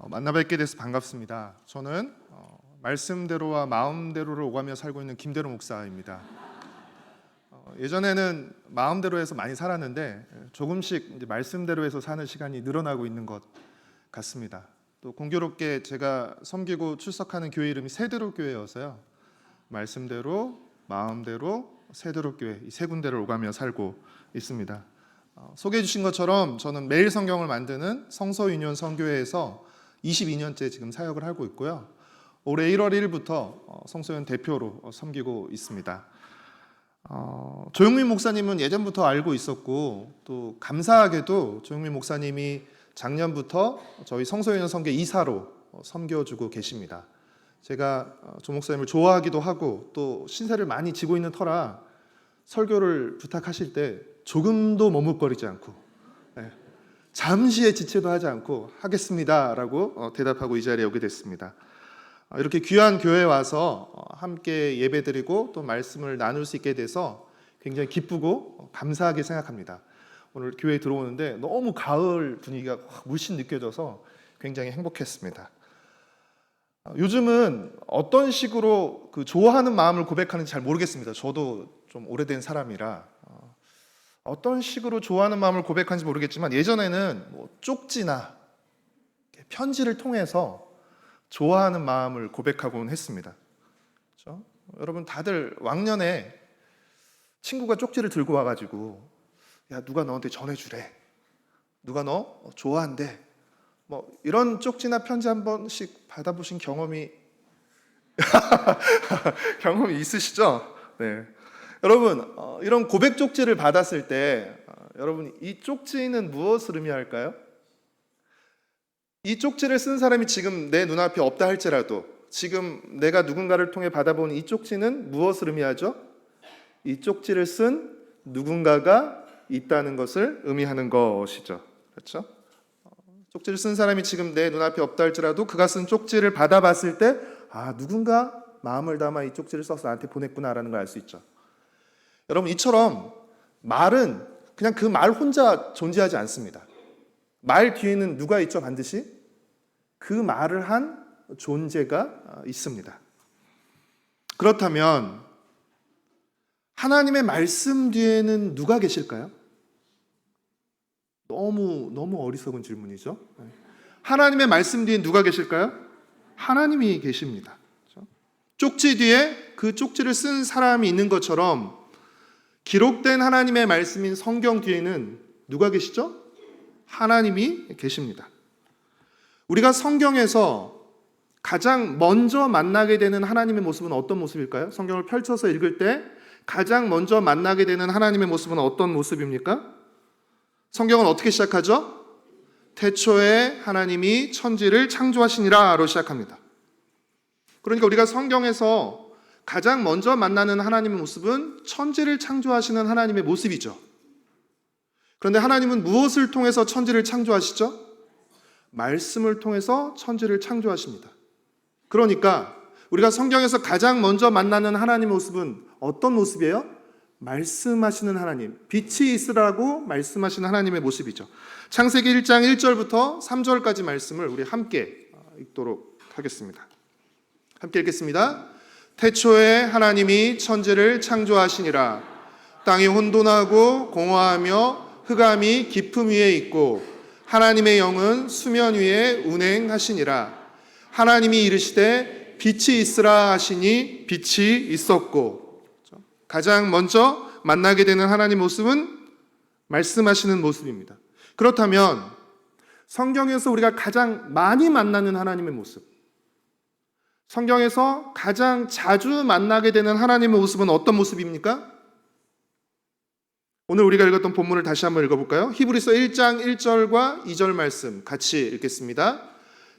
만나 뵙게 돼서 반갑습니다. 저는 말씀대로와 마음대로를 오가며 살고 있는 김대로 목사입니다. 예전에는 마음대로 해서 많이 살았는데 조금씩 이제 말씀대로 해서 사는 시간이 늘어나고 있는 것 같습니다. 또 공교롭게 제가 섬기고 출석하는 교회 이름이 새드롭교회여서요. 말씀대로, 마음대로, 새드롭교회 이 세 군데를 오가며 살고 있습니다. 소개해 주신 것처럼 저는 매일 성경을 만드는 성서윤현 선교회에서 22년째 지금 사역을 하고 있고요. 올해 1월 1일부터 성서윤 대표로 섬기고 있습니다. 조용민 목사님은 예전부터 알고 있었고 또 감사하게도 조용민 목사님이 작년부터 저희 성서윤현 선교 이사로 섬겨주고 계십니다. 제가 조 목사님을 좋아하기도 하고 또 신세를 많이 지고 있는 터라 설교를 부탁하실 때 조금도 머뭇거리지 않고 잠시의 지체도 하지 않고 하겠습니다라고 대답하고 이 자리에 오게 됐습니다. 이렇게 귀한 교회에 와서 함께 예배드리고 또 말씀을 나눌 수 있게 돼서 굉장히 기쁘고 감사하게 생각합니다. 오늘 교회에 들어오는데 너무 가을 분위기가 물씬 느껴져서 굉장히 행복했습니다. 요즘은 어떤 식으로 그 좋아하는 마음을 고백하는지 잘 모르겠습니다. 저도 좀 오래된 사람이라 어떤 식으로 좋아하는 마음을 고백하는지 모르겠지만 예전에는 뭐 쪽지나 편지를 통해서 좋아하는 마음을 고백하곤 했습니다. 그렇죠? 여러분 다들 왕년에 친구가 쪽지를 들고 와가지고 야 누가 너한테 전해주래, 누가 너 좋아한대, 뭐 이런 쪽지나 편지 한 번씩 받아보신 경험이 있으시죠? 네. 여러분 이런 고백 쪽지를 받았을 때 여러분 이 쪽지는 무엇을 의미할까요? 이 쪽지를 쓴 사람이 지금 내 눈앞에 없다 할지라도 지금 내가 누군가를 통해 받아본 이 쪽지는 무엇을 의미하죠? 이 쪽지를 쓴 누군가가 있다는 것을 의미하는 것이죠. 그렇죠? 쪽지를 쓴 사람이 지금 내 눈앞에 없다 할지라도 그가 쓴 쪽지를 받아봤을 때 누군가 마음을 담아 이 쪽지를 써서 나한테 보냈구나라는 걸 알 수 있죠. 여러분 이처럼 말은 그냥 그 말 혼자 존재하지 않습니다. 말 뒤에는 누가 있죠? 반드시 그 말을 한 존재가 있습니다. 그렇다면 하나님의 말씀 뒤에는 누가 계실까요? 너무 어리석은 질문이죠. 하나님의 말씀 뒤에 누가 계실까요? 하나님이 계십니다. 쪽지 뒤에 그 쪽지를 쓴 사람이 있는 것처럼 기록된 하나님의 말씀인 성경 뒤에는 누가 계시죠? 하나님이 계십니다. 우리가 성경에서 가장 먼저 만나게 되는 하나님의 모습은 어떤 모습일까요? 성경을 펼쳐서 읽을 때 가장 먼저 만나게 되는 하나님의 모습은 어떤 모습입니까? 성경은 어떻게 시작하죠? 태초에 하나님이 천지를 창조하시니라로 시작합니다. 그러니까 우리가 성경에서 가장 먼저 만나는 하나님의 모습은 천지를 창조하시는 하나님의 모습이죠. 그런데 하나님은 무엇을 통해서 천지를 창조하시죠? 말씀을 통해서 천지를 창조하십니다. 그러니까 우리가 성경에서 가장 먼저 만나는 하나님의 모습은 어떤 모습이에요? 말씀하시는 하나님, 빛이 있으라고 말씀하시는 하나님의 모습이죠. 창세기 1장 1절부터 3절까지 말씀을 우리 함께 읽도록 하겠습니다. 함께 읽겠습니다. 태초에 하나님이 천지를 창조하시니라. 땅이 혼돈하고 공허하며 흑암이 깊음 위에 있고 하나님의 영은 수면 위에 운행하시니라. 하나님이 이르시되 빛이 있으라 하시니 빛이 있었고. 가장 먼저 만나게 되는 하나님의 모습은 말씀하시는 모습입니다. 그렇다면 성경에서 우리가 가장 많이 만나는 하나님의 모습, 성경에서 가장 자주 만나게 되는 하나님의 모습은 어떤 모습입니까? 오늘 우리가 읽었던 본문을 다시 한번 읽어볼까요? 히브리서 1장 1절과 2절 말씀 같이 읽겠습니다.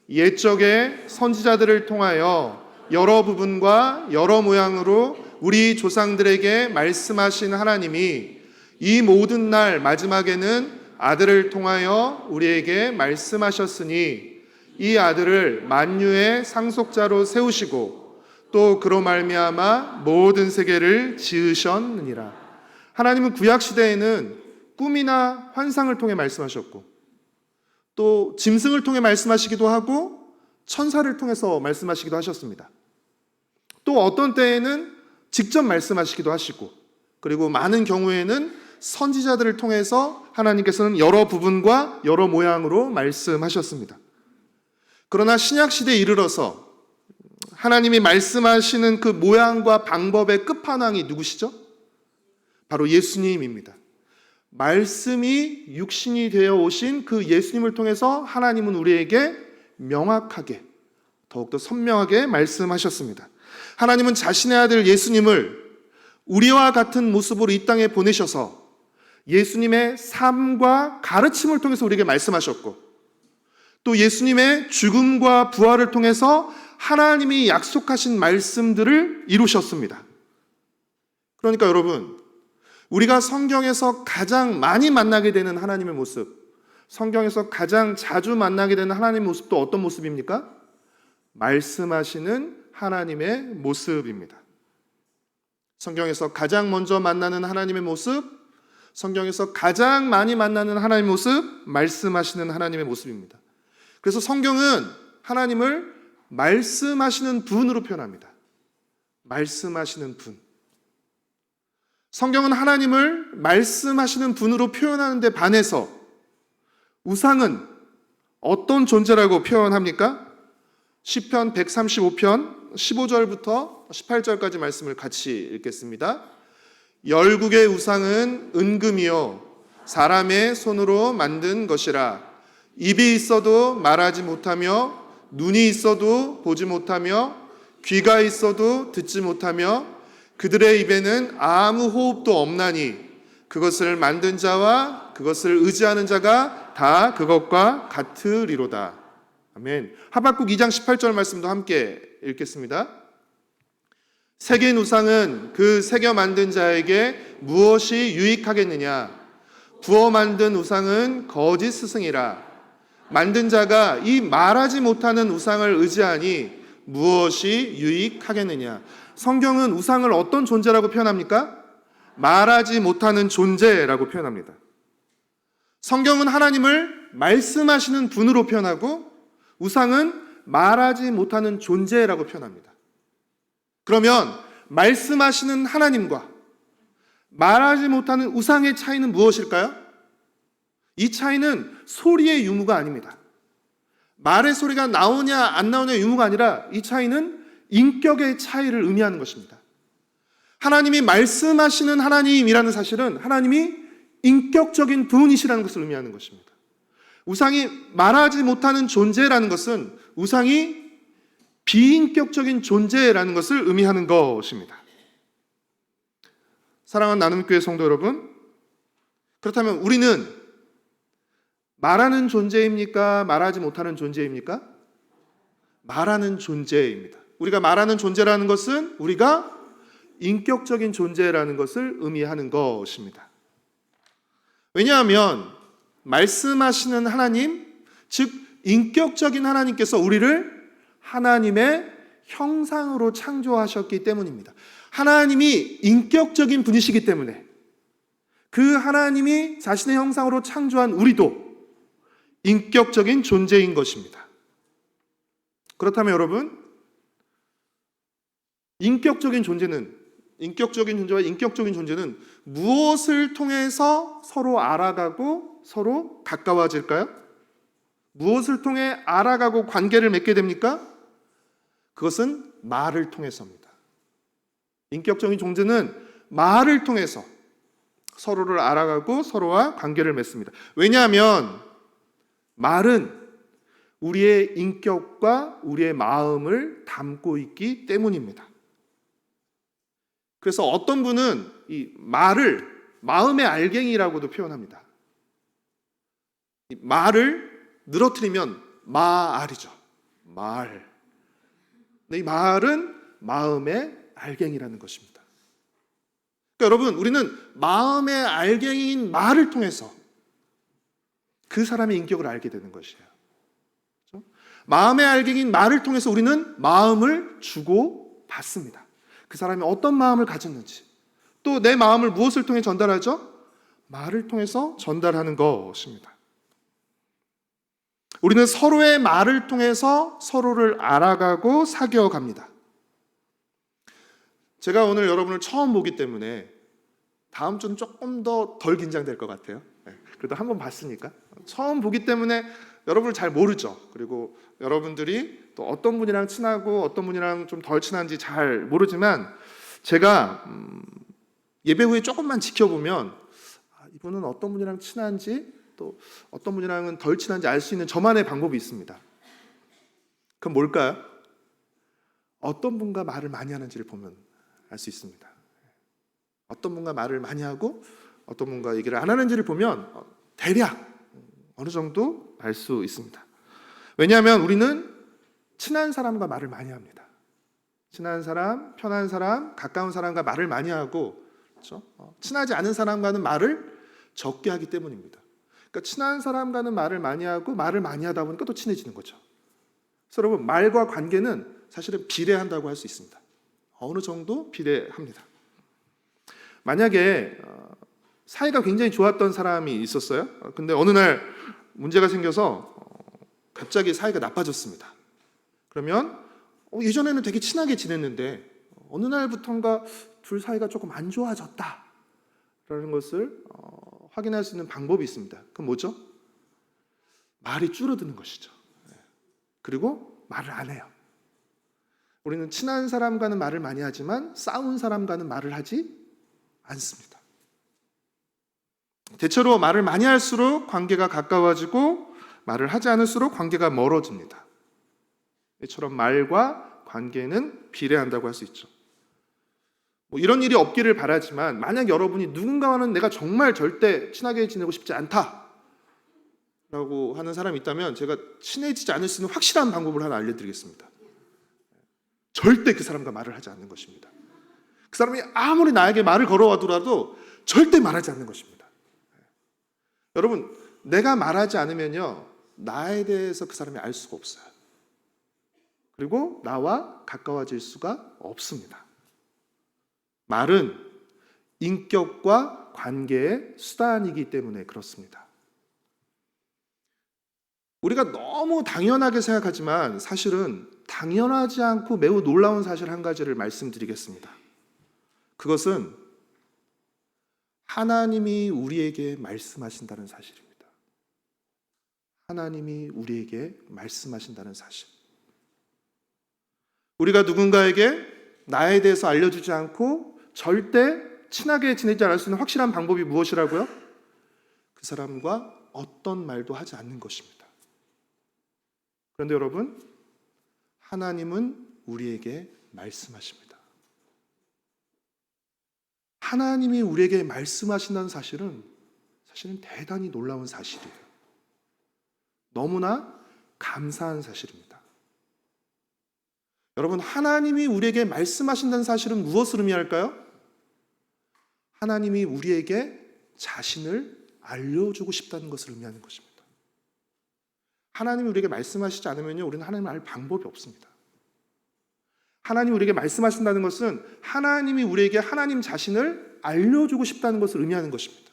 옛적에 선지자들을 통하여 여러 부분과 여러 모양으로 우리 조상들에게 말씀하신 하나님이 이 모든 날 마지막에는 아들을 통하여 우리에게 말씀하셨으니 이 아들을 만유의 상속자로 세우시고 또 그로 말미암아 모든 세계를 지으셨느니라. 하나님은 구약 시대에는 꿈이나 환상을 통해 말씀하셨고 또 짐승을 통해 말씀하시기도 하고 천사를 통해서 말씀하시기도 하셨습니다. 또 어떤 때에는 직접 말씀하시기도 하시고, 그리고 많은 경우에는 선지자들을 통해서 하나님께서는 여러 부분과 여러 모양으로 말씀하셨습니다. 그러나 신약 시대에 이르러서 하나님이 말씀하시는 그 모양과 방법의 끝판왕이 누구시죠? 바로 예수님입니다. 말씀이 육신이 되어 오신 그 예수님을 통해서 하나님은 우리에게 명확하게, 더욱더 선명하게 말씀하셨습니다. 하나님은 자신의 아들 예수님을 우리와 같은 모습으로 이 땅에 보내셔서 예수님의 삶과 가르침을 통해서 우리에게 말씀하셨고, 또 예수님의 죽음과 부활을 통해서 하나님이 약속하신 말씀들을 이루셨습니다. 그러니까 여러분, 우리가 성경에서 가장 많이 만나게 되는 하나님의 모습, 성경에서 가장 자주 만나게 되는 하나님의 모습도 어떤 모습입니까? 말씀하시는 하나님의 모습입니다. 성경에서 가장 먼저 만나는 하나님의 모습, 성경에서 가장 많이 만나는 하나님의 모습, 말씀하시는 하나님의 모습입니다. 그래서 성경은 하나님을 말씀하시는 분으로 표현합니다. 말씀하시는 분. 성경은 하나님을 말씀하시는 분으로 표현하는데 반해서 우상은 어떤 존재라고 표현합니까? 시편 135편 15절부터 18절까지 말씀을 같이 읽겠습니다. 열국의 우상은 은금이요 사람의 손으로 만든 것이라. 입이 있어도 말하지 못하며, 눈이 있어도 보지 못하며, 귀가 있어도 듣지 못하며, 그들의 입에는 아무 호흡도 없나니 그것을 만든 자와 그것을 의지하는 자가 다 그것과 같으리로다. 아멘. 하박국 2장 18절 말씀도 함께 읽겠습니다. 새긴 우상은 그 새겨 만든 자에게 무엇이 유익하겠느냐? 부어 만든 우상은 거짓 스승이라. 만든 자가 이 말하지 못하는 우상을 의지하니 무엇이 유익하겠느냐? 성경은 우상을 어떤 존재라고 표현합니까? 말하지 못하는 존재라고 표현합니다. 성경은 하나님을 말씀하시는 분으로 표현하고, 우상은 말하지 못하는 존재라고 표현합니다. 그러면 말씀하시는 하나님과 말하지 못하는 우상의 차이는 무엇일까요? 이 차이는 소리의 유무가 아닙니다. 말의 소리가 나오냐 안 나오냐의 유무가 아니라 이 차이는 인격의 차이를 의미하는 것입니다. 하나님이 말씀하시는 하나님이라는 사실은 하나님이 인격적인 분이시라는 것을 의미하는 것입니다. 우상이 말하지 못하는 존재라는 것은 우상이 비인격적인 존재라는 것을 의미하는 것입니다. 사랑하는 나눔교회 성도 여러분, 그렇다면 우리는 말하는 존재입니까? 말하지 못하는 존재입니까? 말하는 존재입니다. 우리가 말하는 존재라는 것은 우리가 인격적인 존재라는 것을 의미하는 것입니다. 왜냐하면 말씀하시는 하나님, 즉 인격적인 하나님께서 우리를 하나님의 형상으로 창조하셨기 때문입니다. 하나님이 인격적인 분이시기 때문에 그 하나님이 자신의 형상으로 창조한 우리도 인격적인 존재인 것입니다. 그렇다면 여러분, 인격적인 존재와 인격적인 존재는 무엇을 통해서 서로 알아가고 서로 가까워질까요? 무엇을 통해 알아가고 관계를 맺게 됩니까? 그것은 말을 통해서입니다. 인격적인 존재는 말을 통해서 서로를 알아가고 서로와 관계를 맺습니다. 왜냐하면 말은 우리의 인격과 우리의 마음을 담고 있기 때문입니다. 그래서 어떤 분은 이 말을 마음의 알갱이라고도 표현합니다. 이 말을 늘어뜨리면 마알이죠. 말. 근데 이 말은 마음의 알갱이라는 것입니다. 그러니까 여러분, 우리는 마음의 알갱이인 말을 통해서 그 사람의 인격을 알게 되는 것이에요. 그렇죠? 마음의 알갱이인 말을 통해서 우리는 마음을 주고 받습니다. 그 사람이 어떤 마음을 가졌는지, 또 내 마음을 무엇을 통해 전달하죠? 말을 통해서 전달하는 것입니다. 우리는 서로의 말을 통해서 서로를 알아가고 사귀어갑니다. 제가 오늘 여러분을 처음 보기 때문에 다음 주는 조금 더 덜 긴장될 것 같아요. 그래도 한번 봤으니까. 처음 보기 때문에 여러분을 잘 모르죠. 그리고 여러분들이 또 어떤 분이랑 친하고 어떤 분이랑 좀 덜 친한지 잘 모르지만 제가 예배 후에 조금만 지켜보면 이분은 어떤 분이랑 친한지 또 어떤 분이랑은 덜 친한지 알 수 있는 저만의 방법이 있습니다. 그럼 뭘까요? 어떤 분과 말을 많이 하는지를 보면 알 수 있습니다. 어떤 분과 말을 많이 하고 어떤 분과 얘기를 안 하는지를 보면 대략 어느 정도 알 수 있습니다. 왜냐하면 우리는 친한 사람과 말을 많이 합니다. 친한 사람, 편한 사람, 가까운 사람과 말을 많이 하고, 그렇죠? 친하지 않은 사람과는 말을 적게 하기 때문입니다. 그러니까 친한 사람과는 말을 많이 하고 말을 많이 하다 보니까 또 친해지는 거죠. 그래서 여러분, 말과 관계는 사실은 비례한다고 할 수 있습니다. 어느 정도 비례합니다. 만약에 사이가 굉장히 좋았던 사람이 있었어요. 근데 어느 날 문제가 생겨서 갑자기 사이가 나빠졌습니다. 그러면 예전에는 되게 친하게 지냈는데 어느 날부턴가 둘 사이가 조금 안 좋아졌다라는 것을 확인할 수 있는 방법이 있습니다. 그건 뭐죠? 말이 줄어드는 것이죠. 그리고 말을 안 해요. 우리는 친한 사람과는 말을 많이 하지만 싸운 사람과는 말을 하지 않습니다. 대체로 말을 많이 할수록 관계가 가까워지고 말을 하지 않을수록 관계가 멀어집니다. 이처럼 말과 관계는 비례한다고 할 수 있죠. 이런 일이 없기를 바라지만 만약 여러분이 누군가와는 내가 정말 절대 친하게 지내고 싶지 않다 라고 하는 사람이 있다면 제가 친해지지 않을 수 있는 확실한 방법을 하나 알려드리겠습니다. 절대 그 사람과 말을 하지 않는 것입니다. 그 사람이 아무리 나에게 말을 걸어와더라도 절대 말하지 않는 것입니다. 여러분, 내가 말하지 않으면요 나에 대해서 그 사람이 알 수가 없어요. 그리고 나와 가까워질 수가 없습니다. 말은 인격과 관계의 수단이기 때문에 그렇습니다. 우리가 너무 당연하게 생각하지만 사실은 당연하지 않고 매우 놀라운 사실 한 가지를 말씀드리겠습니다. 그것은 하나님이 우리에게 말씀하신다는 사실입니다. 하나님이 우리에게 말씀하신다는 사실. 우리가 누군가에게 나에 대해서 알려주지 않고 절대 친하게 지내지 않을 수 있는 확실한 방법이 무엇이라고요? 그 사람과 어떤 말도 하지 않는 것입니다. 그런데 여러분, 하나님은 우리에게 말씀하십니다. 하나님이 우리에게 말씀하신다는 사실은 대단히 놀라운 사실이에요. 너무나 감사한 사실입니다. 여러분, 하나님이 우리에게 말씀하신다는 사실은 무엇을 의미할까요? 하나님이 우리에게 자신을 알려주고 싶다는 것을 의미하는 것입니다. 하나님이 우리에게 말씀하시지 않으면요, 우리는 하나님을 알 방법이 없습니다. 하나님이 우리에게 말씀하신다는 것은 하나님이 우리에게 하나님 자신을 알려주고 싶다는 것을 의미하는 것입니다.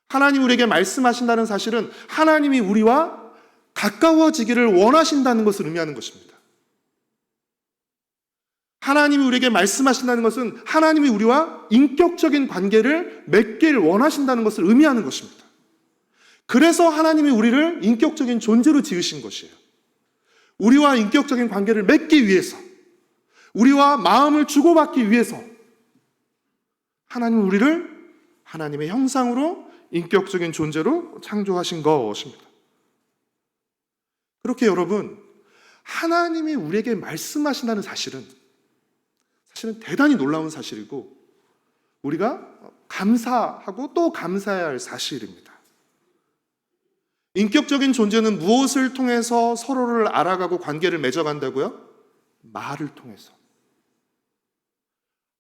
하나님이 우리에게 말씀하신다는 사실은 하나님이 우리와 가까워지기를 원하신다는 것을 의미하는 것입니다. 하나님이 우리에게 말씀하신다는 것은 하나님이 우리와 인격적인 관계를 맺기를 원하신다는 것을 의미하는 것입니다. 그래서 하나님이 우리를 인격적인 존재로 지으신 것이에요. 우리와 인격적인 관계를 맺기 위해서, 우리와 마음을 주고받기 위해서 하나님은 우리를 하나님의 형상으로 인격적인 존재로 창조하신 것입니다. 그렇게 여러분, 하나님이 우리에게 말씀하신다는 사실은 대단히 놀라운 사실이고 우리가 감사하고 또 감사해야 할 사실입니다. 인격적인 존재는 무엇을 통해서 서로를 알아가고 관계를 맺어간다고요? 말을 통해서.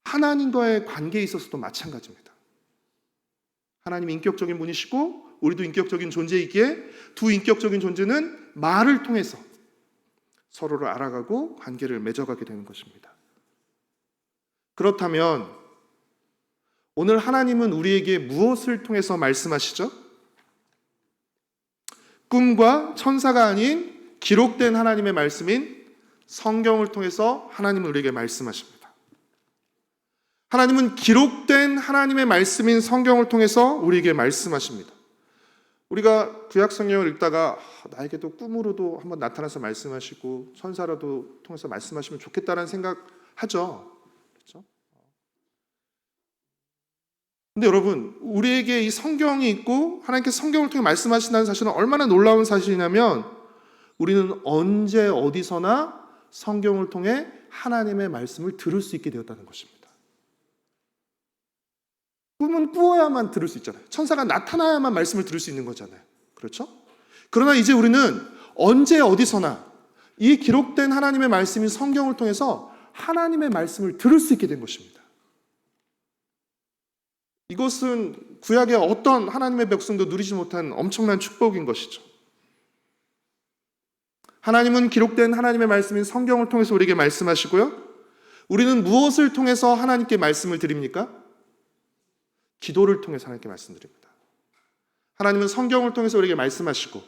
하나님과의 관계에 있어서도 마찬가지입니다. 하나님이 인격적인 분이시고 우리도 인격적인 존재이기에 두 인격적인 존재는 말을 통해서 서로를 알아가고 관계를 맺어가게 되는 것입니다. 그렇다면 오늘 하나님은 우리에게 무엇을 통해서 말씀하시죠? 꿈과 천사가 아닌 기록된 하나님의 말씀인 성경을 통해서 하나님은 우리에게 말씀하십니다. 하나님은 기록된 하나님의 말씀인 성경을 통해서 우리에게 말씀하십니다. 우리가 구약 성경을 읽다가 나에게도 꿈으로도 한번 나타나서 말씀하시고 천사라도 통해서 말씀하시면 좋겠다라는 생각하죠. 그렇죠? 근데 여러분, 우리에게 이 성경이 있고 하나님께서 성경을 통해 말씀하신다는 사실은 얼마나 놀라운 사실이냐면 우리는 언제 어디서나 성경을 통해 하나님의 말씀을 들을 수 있게 되었다는 것입니다. 꿈은 꾸어야만 들을 수 있잖아요. 천사가 나타나야만 말씀을 들을 수 있는 거잖아요. 그렇죠? 그러나 이제 우리는 언제 어디서나 이 기록된 하나님의 말씀인 성경을 통해서 하나님의 말씀을 들을 수 있게 된 것입니다. 이것은 구약의 어떤 하나님의 백성도 누리지 못한 엄청난 축복인 것이죠. 하나님은 기록된 하나님의 말씀인 성경을 통해서 우리에게 말씀하시고요. 우리는 무엇을 통해서 하나님께 말씀을 드립니까? 기도를 통해서 하나님께 말씀드립니다. 하나님은 성경을 통해서 우리에게 말씀하시고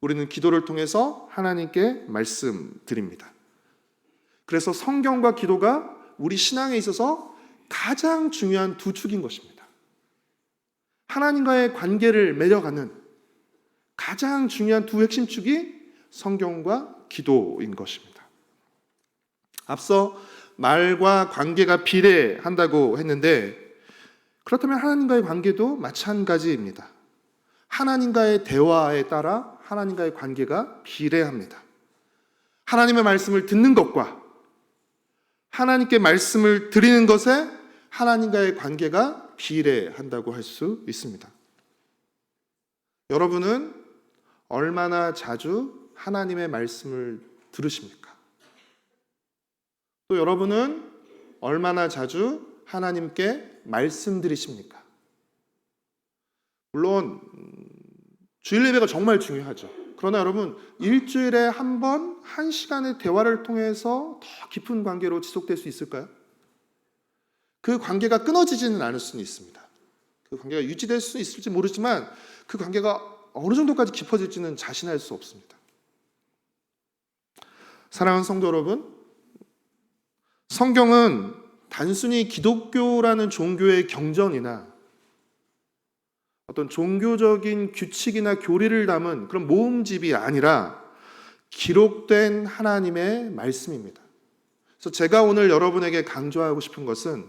우리는 기도를 통해서 하나님께 말씀드립니다. 그래서 성경과 기도가 우리 신앙에 있어서 가장 중요한 두 축인 것입니다. 하나님과의 관계를 맺어가는 가장 중요한 두 핵심 축이 성경과 기도인 것입니다. 앞서 말과 관계가 비례한다고 했는데 그렇다면 하나님과의 관계도 마찬가지입니다. 하나님과의 대화에 따라 하나님과의 관계가 비례합니다. 하나님의 말씀을 듣는 것과 하나님께 말씀을 드리는 것에 하나님과의 관계가 비례한다고 할 수 있습니다. 여러분은 얼마나 자주 하나님의 말씀을 들으십니까? 또 여러분은 얼마나 자주 하나님께 말씀드리십니까? 물론 주일 예배가 정말 중요하죠. 그러나 여러분 일주일에 한 번, 한 시간의 대화를 통해서 더 깊은 관계로 지속될 수 있을까요? 그 관계가 끊어지지는 않을 수는 있습니다. 그 관계가 유지될 수 있을지 모르지만 그 관계가 어느 정도까지 깊어질지는 자신할 수 없습니다. 사랑하는 성도 여러분, 성경은 단순히 기독교라는 종교의 경전이나 어떤 종교적인 규칙이나 교리를 담은 그런 모음집이 아니라 기록된 하나님의 말씀입니다. 그래서 제가 오늘 여러분에게 강조하고 싶은 것은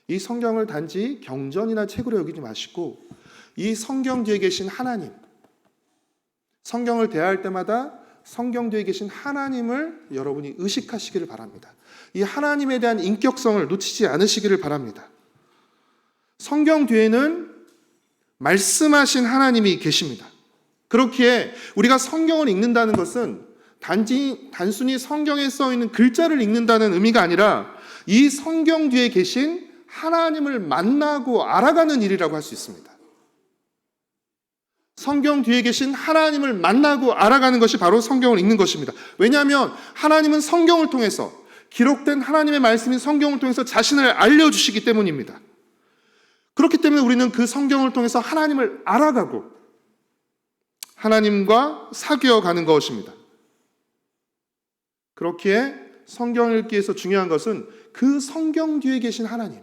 이 성경을 단지 경전이나 책으로 여기지 마시고 이 성경 뒤에 계신 하나님, 성경을 대할 때마다 성경 뒤에 계신 하나님을 여러분이 의식하시기를 바랍니다. 이 하나님에 대한 인격성을 놓치지 않으시기를 바랍니다. 성경 뒤에는 말씀하신 하나님이 계십니다. 그렇기에 우리가 성경을 읽는다는 것은 단순히 성경에 써 있는 글자를 읽는다는 의미가 아니라 이 성경 뒤에 계신 하나님을 만나고 알아가는 일이라고 할 수 있습니다. 성경 뒤에 계신 하나님을 만나고 알아가는 것이 바로 성경을 읽는 것입니다. 왜냐하면 하나님은 성경을 통해서 기록된 하나님의 말씀인 성경을 통해서 자신을 알려주시기 때문입니다. 그렇기 때문에 우리는 그 성경을 통해서 하나님을 알아가고 하나님과 사귀어가는 것입니다. 그렇기에 성경을 읽기에서 중요한 것은 그 성경 뒤에 계신 하나님,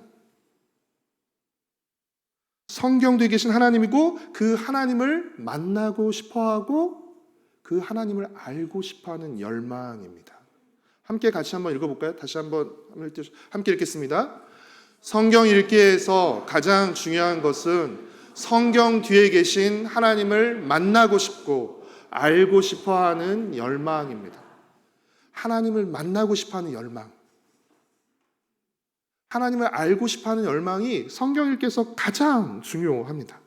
성경 뒤에 계신 하나님이고 그 하나님을 만나고 싶어하고 그 하나님을 알고 싶어하는 열망입니다. 함께 같이 한번 읽어볼까요? 다시 한번 함께 읽겠습니다. 성경 읽기에서 가장 중요한 것은 성경 뒤에 계신 하나님을 만나고 싶고 알고 싶어하는 열망입니다. 하나님을 만나고 싶어하는 열망, 하나님을 알고 싶어하는 열망이 성경 읽기에서 가장 중요합니다.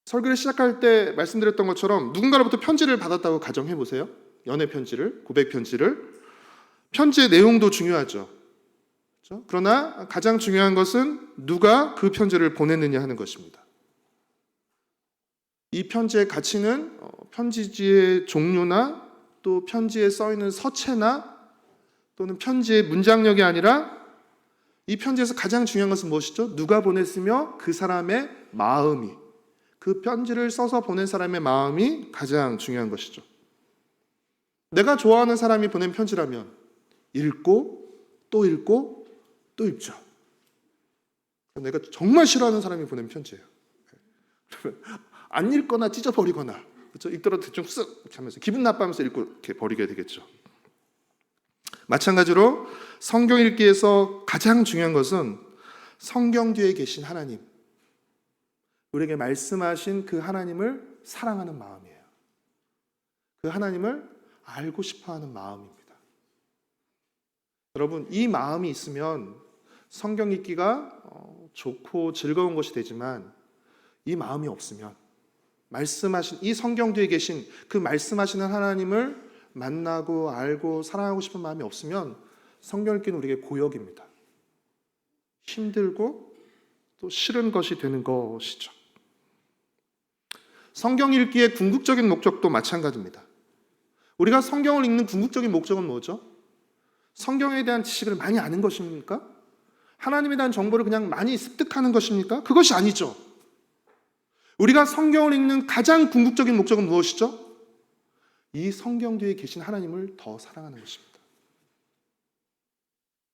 설교를 시작할 때 말씀드렸던 것처럼 누군가로부터 편지를 받았다고 가정해 보세요. 연애 편지를, 고백 편지를. 편지의 내용도 중요하죠. 그렇죠? 그러나 가장 중요한 것은 누가 그 편지를 보냈느냐 하는 것입니다. 이 편지의 가치는 편지지의 종류나 또 편지에 써 있는 서체나 또는 편지의 문장력이 아니라 이 편지에서 가장 중요한 것은 무엇이죠? 누가 보냈으며 그 사람의 마음이, 그 편지를 써서 보낸 사람의 마음이 가장 중요한 것이죠. 내가 좋아하는 사람이 보낸 편지라면 읽고 또 읽고 또 읽죠. 내가 정말 싫어하는 사람이 보낸 편지예요. 그러면 안 읽거나 찢어버리거나, 그렇죠? 읽더라도 대충 쓱 하면서 기분 나빠하면서 읽고 이렇게 버리게 되겠죠. 마찬가지로 성경 읽기에서 가장 중요한 것은 성경 뒤에 계신 하나님, 우리에게 말씀하신 그 하나님을 사랑하는 마음이에요. 그 하나님을 알고 싶어하는 마음입니다. 여러분, 이 마음이 있으면 성경 읽기가 좋고 즐거운 것이 되지만, 이 마음이 없으면 말씀하신 이 성경 뒤에 계신 그 말씀하시는 하나님을 만나고 알고 사랑하고 싶은 마음이 없으면 성경 읽기는 우리에게 고역입니다. 힘들고 또 싫은 것이 되는 것이죠. 성경 읽기의 궁극적인 목적도 마찬가지입니다. 우리가 성경을 읽는 궁극적인 목적은 뭐죠? 성경에 대한 지식을 많이 아는 것입니까? 하나님에 대한 정보를 그냥 많이 습득하는 것입니까? 그것이 아니죠. 우리가 성경을 읽는 가장 궁극적인 목적은 무엇이죠? 이 성경 뒤에 계신 하나님을 더 사랑하는 것입니다.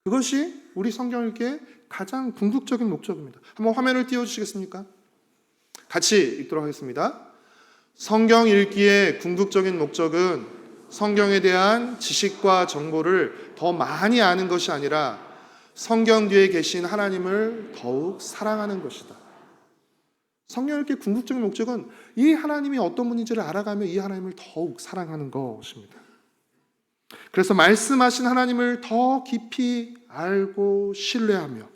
그것이 우리 성경 읽기의 가장 궁극적인 목적입니다. 한번 화면을 띄워주시겠습니까? 같이 읽도록 하겠습니다. 성경 읽기의 궁극적인 목적은 성경에 대한 지식과 정보를 더 많이 아는 것이 아니라 성경 뒤에 계신 하나님을 더욱 사랑하는 것이다. 성경 읽기의 궁극적인 목적은 이 하나님이 어떤 분인지를 알아가며 이 하나님을 더욱 사랑하는 것입니다. 그래서 말씀하신 하나님을 더 깊이 알고 신뢰하며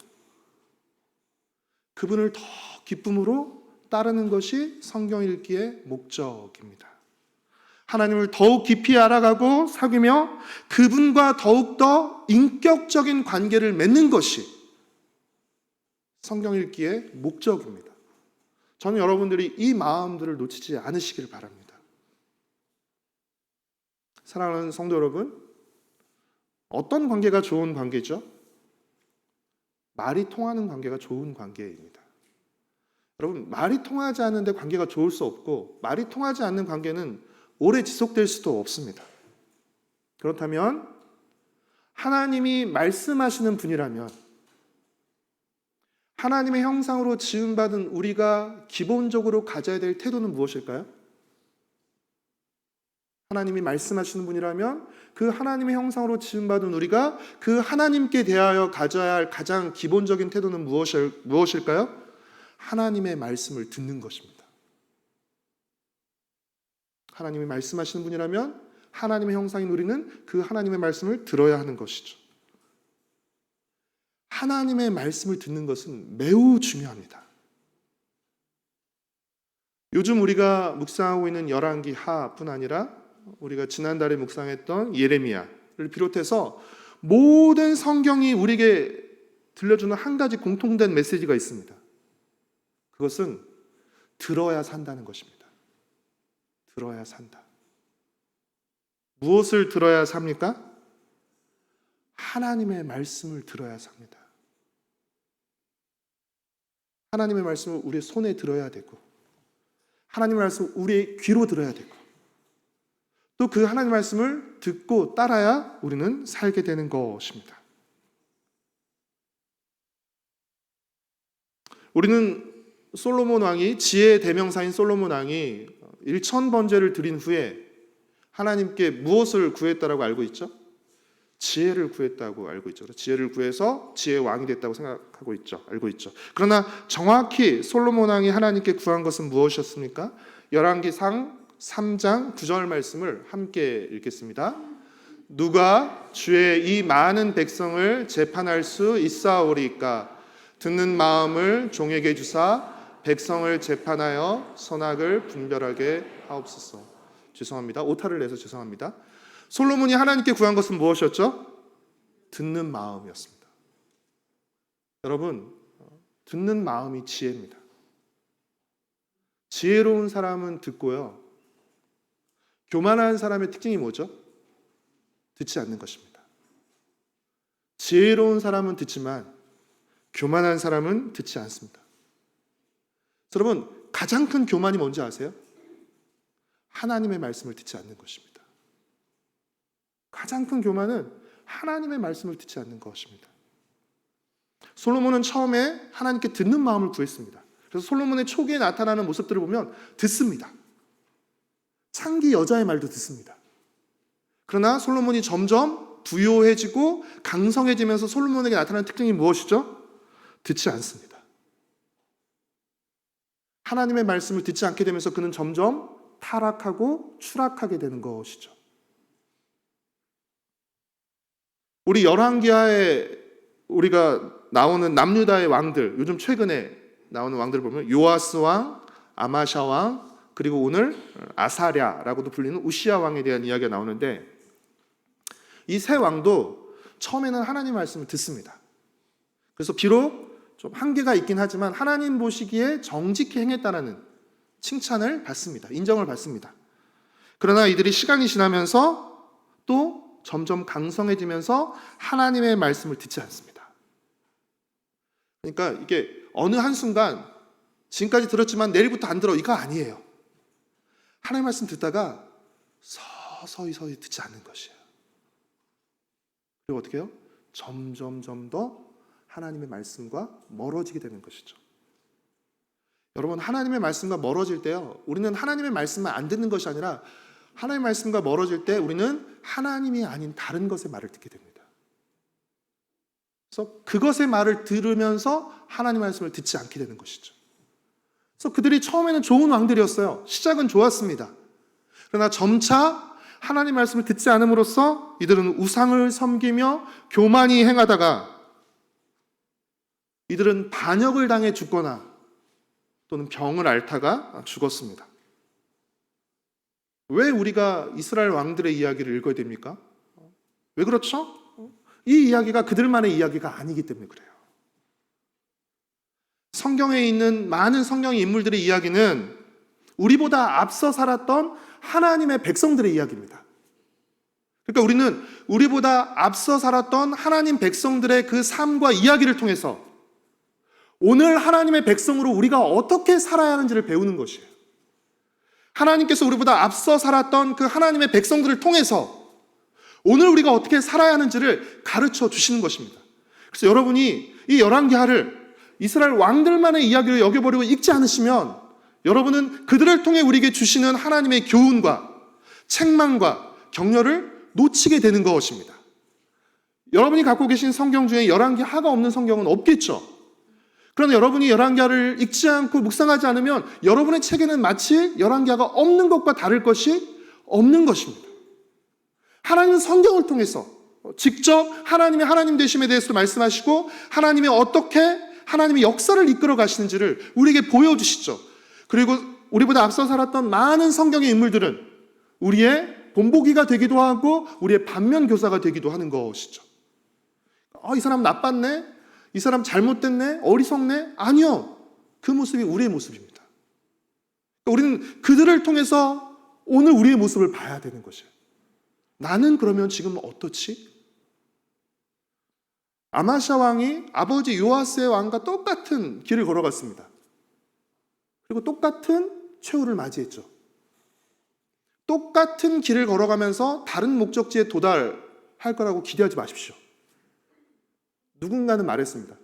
그분을 더 기쁨으로 따르는 것이 성경 읽기의 목적입니다. 하나님을 더욱 깊이 알아가고 사귀며 그분과 더욱더 인격적인 관계를 맺는 것이 성경 읽기의 목적입니다. 저는 여러분들이 이 마음들을 놓치지 않으시길 바랍니다. 사랑하는 성도 여러분, 어떤 관계가 좋은 관계죠? 말이 통하는 관계가 좋은 관계입니다. 여러분, 말이 통하지 않는데 관계가 좋을 수 없고, 말이 통하지 않는 관계는 오래 지속될 수도 없습니다. 그렇다면 하나님이 말씀하시는 분이라면 하나님의 형상으로 지음받은 우리가 기본적으로 가져야 될 태도는 무엇일까요? 하나님이 말씀하시는 분이라면 그 하나님의 형상으로 지음받은 우리가 그 하나님께 대하여 가져야 할 가장 기본적인 태도는 무엇일까요? 하나님의 말씀을 듣는 것입니다. 하나님이 말씀하시는 분이라면 하나님의 형상인 우리는 그 하나님의 말씀을 들어야 하는 것이죠. 하나님의 말씀을 듣는 것은 매우 중요합니다. 요즘 우리가 묵상하고 있는 열왕기 하뿐 아니라 우리가 지난달에 묵상했던 예레미야를 비롯해서 모든 성경이 우리에게 들려주는 한 가지 공통된 메시지가 있습니다. 그것은 들어야 산다는 것입니다. 들어야 산다. 무엇을 들어야 삽니까? 하나님의 말씀을 들어야 삽니다. 하나님의 말씀을 우리의 손에 들어야 되고, 하나님의 말씀을 우리의 귀로 들어야 되고, 또 그 하나님의 말씀을 듣고 따라야 우리는 살게 되는 것입니다. 우리는 솔로몬 왕이, 지혜의 대명사인 솔로몬 왕이 1000번제를 드린 후에 하나님께 무엇을 구했다라고 알고 있죠? 지혜를 구했다고 알고 있죠. 지혜를 구해서 지혜의 왕이 됐다고 생각하고 있죠. 알고 있죠. 그러나 정확히 솔로몬 왕이 하나님께 구한 것은 무엇이었습니까? 열왕기상 3장 9절 말씀을 함께 읽겠습니다. 누가 주의 이 많은 백성을 재판할 수 있사오리까? 듣는 마음을 종에게 주사 백성을 재판하여 선악을 분별하게 하옵소서. 죄송합니다. 오타를 내서 죄송합니다. 솔로몬이 하나님께 구한 것은 무엇이었죠? 듣는 마음이었습니다. 여러분, 듣는 마음이 지혜입니다. 지혜로운 사람은 듣고요. 교만한 사람의 특징이 뭐죠? 듣지 않는 것입니다. 지혜로운 사람은 듣지만 교만한 사람은 듣지 않습니다. 여러분, 가장 큰 교만이 뭔지 아세요? 하나님의 말씀을 듣지 않는 것입니다. 가장 큰 교만은 하나님의 말씀을 듣지 않는 것입니다. 솔로몬은 처음에 하나님께 듣는 마음을 구했습니다. 그래서 솔로몬의 초기에 나타나는 모습들을 보면 듣습니다. 창기 여자의 말도 듣습니다. 그러나 솔로몬이 점점 부요해지고 강성해지면서 솔로몬에게 나타나는 특징이 무엇이죠? 듣지 않습니다. 하나님의 말씀을 듣지 않게 되면서 그는 점점 타락하고 추락하게 되는 것이죠. 우리 열왕기하에 우리가 나오는 남유다의 왕들, 요즘 최근에 나오는 왕들을 보면 요아스 왕, 아마샤 왕, 그리고 오늘 아사랴라고도 불리는 우시야 왕에 대한 이야기가 나오는데, 이 세 왕도 처음에는 하나님 말씀을 듣습니다. 그래서 비록 좀 한계가 있긴 하지만 하나님 보시기에 정직히 행했다는 칭찬을 받습니다. 인정을 받습니다. 그러나 이들이 시간이 지나면서 또 점점 강성해지면서 하나님의 말씀을 듣지 않습니다. 그러니까 이게 어느 한순간 지금까지 들었지만 내일부터 안 들어, 이거 아니에요. 하나님의 말씀 듣다가 서서히 듣지 않는 것이에요. 그리고 어떻게 해요? 점점 더 하나님의 말씀과 멀어지게 되는 것이죠. 여러분, 하나님의 말씀과 멀어질 때요, 우리는 하나님의 말씀만 안 듣는 것이 아니라 하나님의 말씀과 멀어질 때 우리는 하나님이 아닌 다른 것의 말을 듣게 됩니다. 그래서 그것의 말을 들으면서 하나님의 말씀을 듣지 않게 되는 것이죠. 그래서 그들이 처음에는 좋은 왕들이었어요. 시작은 좋았습니다. 그러나 점차 하나님 말씀을 듣지 않음으로써 이들은 우상을 섬기며 교만히 행하다가 이들은 반역을 당해 죽거나 또는 병을 앓다가 죽었습니다. 왜 우리가 이스라엘 왕들의 이야기를 읽어야 됩니까? 왜 그렇죠? 이 이야기가 그들만의 이야기가 아니기 때문에 그래요. 성경에 있는 많은 성경의 인물들의 이야기는 우리보다 앞서 살았던 하나님의 백성들의 이야기입니다. 그러니까 우리는 우리보다 앞서 살았던 하나님 백성들의 그 삶과 이야기를 통해서 오늘 하나님의 백성으로 우리가 어떻게 살아야 하는지를 배우는 것이에요. 하나님께서 우리보다 앞서 살았던 그 하나님의 백성들을 통해서 오늘 우리가 어떻게 살아야 하는지를 가르쳐 주시는 것입니다. 그래서 여러분이 이 열왕기하를 이스라엘 왕들만의 이야기로 여겨버리고 읽지 않으시면 여러분은 그들을 통해 우리에게 주시는 하나님의 교훈과 책망과 격려를 놓치게 되는 것입니다. 여러분이 갖고 계신 성경 중에 열왕기하가 없는 성경은 없겠죠. 그러나 여러분이 열왕기하를 읽지 않고 묵상하지 않으면 여러분의 책에는 마치 열왕기하가 없는 것과 다를 것이 없는 것입니다. 하나님은 성경을 통해서 직접 하나님의 하나님 되심에 대해서 말씀하시고 하나님이 어떻게 하나님의 역사를 이끌어 가시는지를 우리에게 보여주시죠. 그리고 우리보다 앞서 살았던 많은 성경의 인물들은 우리의 본보기가 되기도 하고 우리의 반면교사가 되기도 하는 것이죠. 이 사람 나빴네? 이 사람 잘못됐네? 어리석네? 아니요. 그 모습이 우리의 모습입니다. 우리는 그들을 통해서 오늘 우리의 모습을 봐야 되는 것이에요. 나는 그러면 지금 어떻지? 아마샤 왕이 아버지 요아스의 왕과 똑같은 길을 걸어갔습니다. 그리고 똑같은 최후를 맞이했죠. 똑같은 길을 걸어가면서 다른 목적지에 도달할 거라고 기대하지 마십시오. 누군가는 말했습니다.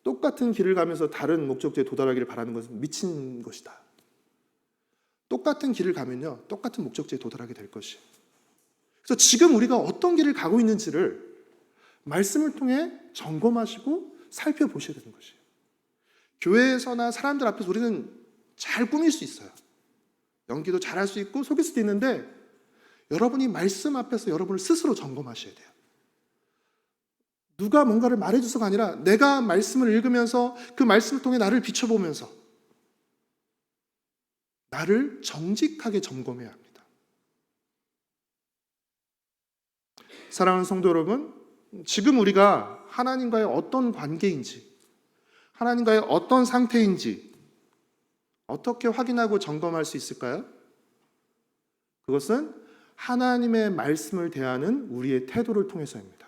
똑같은 길을 가면서 다른 목적지에 도달하기를 바라는 것은 미친 것이다. 똑같은 길을 가면요, 똑같은 목적지에 도달하게 될 것이에요. 그래서 지금 우리가 어떤 길을 가고 있는지를 말씀을 통해 점검하시고 살펴보셔야 되는 것이에요. 교회에서나 사람들 앞에서 우리는 잘 꾸밀 수 있어요. 연기도 잘할 수 있고 속일 수도 있는데 여러분이 말씀 앞에서 여러분을 스스로 점검하셔야 돼요. 누가 뭔가를 말해줘서가 아니라 내가 말씀을 읽으면서 그 말씀을 통해 나를 비춰보면서 나를 정직하게 점검해야 합니다. 사랑하는 성도 여러분, 지금 우리가 하나님과의 어떤 관계인지, 하나님과의 어떤 상태인지 어떻게 확인하고 점검할 수 있을까요? 그것은 하나님의 말씀을 대하는 우리의 태도를 통해서입니다.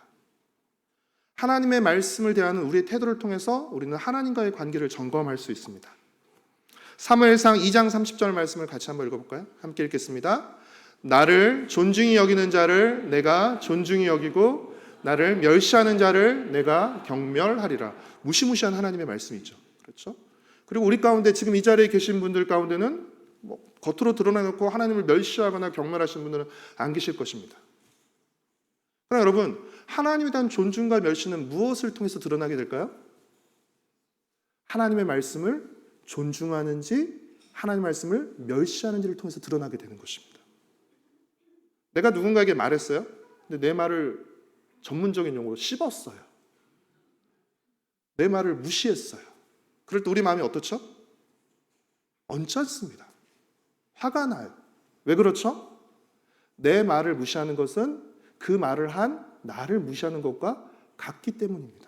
하나님의 말씀을 대하는 우리의 태도를 통해서 우리는 하나님과의 관계를 점검할 수 있습니다. 사무엘상 2장 30절 말씀을 같이 한번 읽어볼까요? 함께 읽겠습니다. 나를 존중히 여기는 자를 내가 존중히 여기고 나를 멸시하는 자를 내가 경멸하리라. 무시무시한 하나님의 말씀이죠. 그렇죠? 그리고 우리 가운데 지금 이 자리에 계신 분들 가운데는 겉으로 드러내놓고 하나님을 멸시하거나 경멸하시는 분들은 안 계실 것입니다. 그러나 여러분, 하나님에 대한 존중과 멸시는 무엇을 통해서 드러나게 될까요? 하나님의 말씀을 존중하는지 하나님의 말씀을 멸시하는지를 통해서 드러나게 되는 것입니다. 내가 누군가에게 말했어요. 근데 내 말을 전문적인 용어로 씹었어요. 내 말을 무시했어요. 그럴 때 우리 마음이 어떻죠? 언짢습니다. 화가 나요. 왜 그렇죠? 내 말을 무시하는 것은 그 말을 한 나를 무시하는 것과 같기 때문입니다.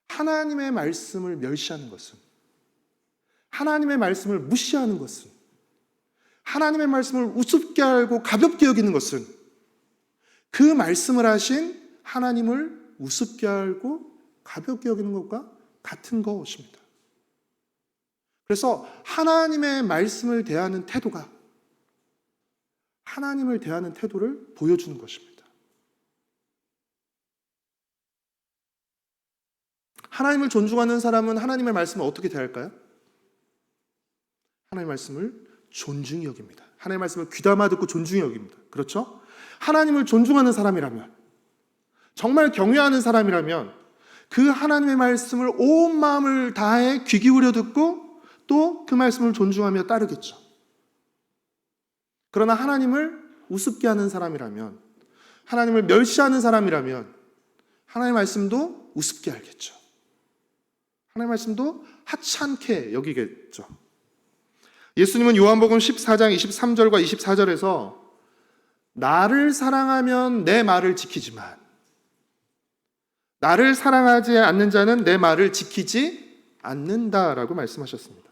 하나님의 말씀을 멸시하는 것은, 하나님의 말씀을 무시하는 것은, 하나님의 말씀을 우습게 알고 가볍게 여기는 것은 그 말씀을 하신 하나님을 우습게 알고 가볍게 여기는 것과 같은 것입니다. 그래서 하나님의 말씀을 대하는 태도가 하나님을 대하는 태도를 보여주는 것입니다. 하나님을 존중하는 사람은 하나님의 말씀을 어떻게 대할까요? 하나님의 말씀을 존중히 여깁니다. 하나님의 말씀을 귀담아 듣고 존중히 여깁니다. 그렇죠? 하나님을 존중하는 사람이라면, 정말 경외하는 사람이라면 그 하나님의 말씀을 온 마음을 다해 귀 기울여 듣고 또 그 말씀을 존중하며 따르겠죠. 그러나 하나님을 우습게 하는 사람이라면, 하나님을 멸시하는 사람이라면 하나님의 말씀도 우습게 알겠죠. 하나님의 말씀도 하찮게 여기겠죠. 예수님은 요한복음 14장 23절과 24절에서 나를 사랑하면 내 말을 지키지만 나를 사랑하지 않는 자는 내 말을 지키지 않는다라고 말씀하셨습니다.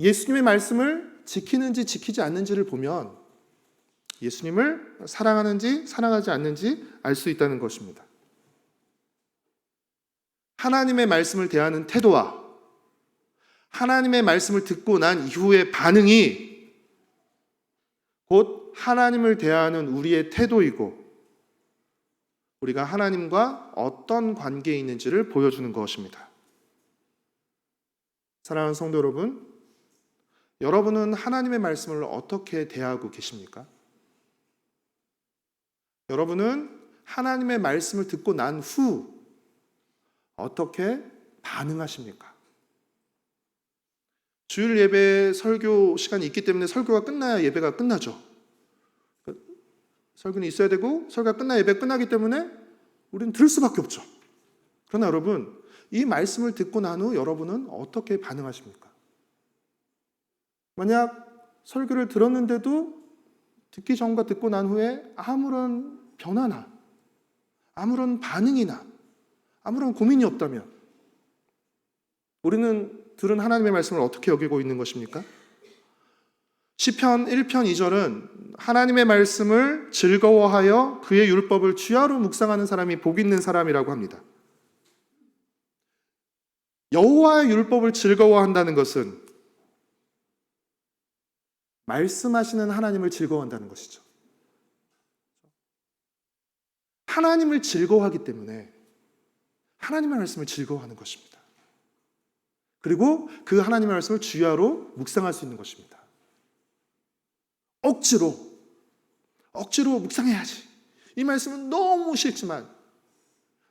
예수님의 말씀을 지키는지 지키지 않는지를 보면 예수님을 사랑하는지 사랑하지 않는지 알 수 있다는 것입니다. 하나님의 말씀을 대하는 태도와 하나님의 말씀을 듣고 난 이후의 반응이 곧 하나님을 대하는 우리의 태도이고 우리가 하나님과 어떤 관계에 있는지를 보여주는 것입니다. 사랑하는 성도 여러분, 여러분은 하나님의 말씀을 어떻게 대하고 계십니까? 여러분은 하나님의 말씀을 듣고 난 후 어떻게 반응하십니까? 주일 예배 설교 시간이 있기 때문에 설교가 끝나야 예배가 끝나죠. 설교는 있어야 되고 설교가 끝나야 예배가 끝나기 때문에 우리는 들을 수밖에 없죠. 그러나 여러분, 이 말씀을 듣고 난 후 여러분은 어떻게 반응하십니까? 만약 설교를 들었는데도 듣기 전과 듣고 난 후에 아무런 변화나 아무런 반응이나 아무런 고민이 없다면 우리는 들은 하나님의 말씀을 어떻게 여기고 있는 것입니까? 시편 1편 2절은 하나님의 말씀을 즐거워하여 그의 율법을 주야로 묵상하는 사람이 복 있는 사람이라고 합니다. 여호와의 율법을 즐거워한다는 것은 말씀하시는 하나님을 즐거워한다는 것이죠. 하나님을 즐거워하기 때문에 하나님의 말씀을 즐거워하는 것입니다. 그리고 그 하나님의 말씀을 주야로 묵상할 수 있는 것입니다. 억지로 묵상해야지. 이 말씀은 너무 싫지만,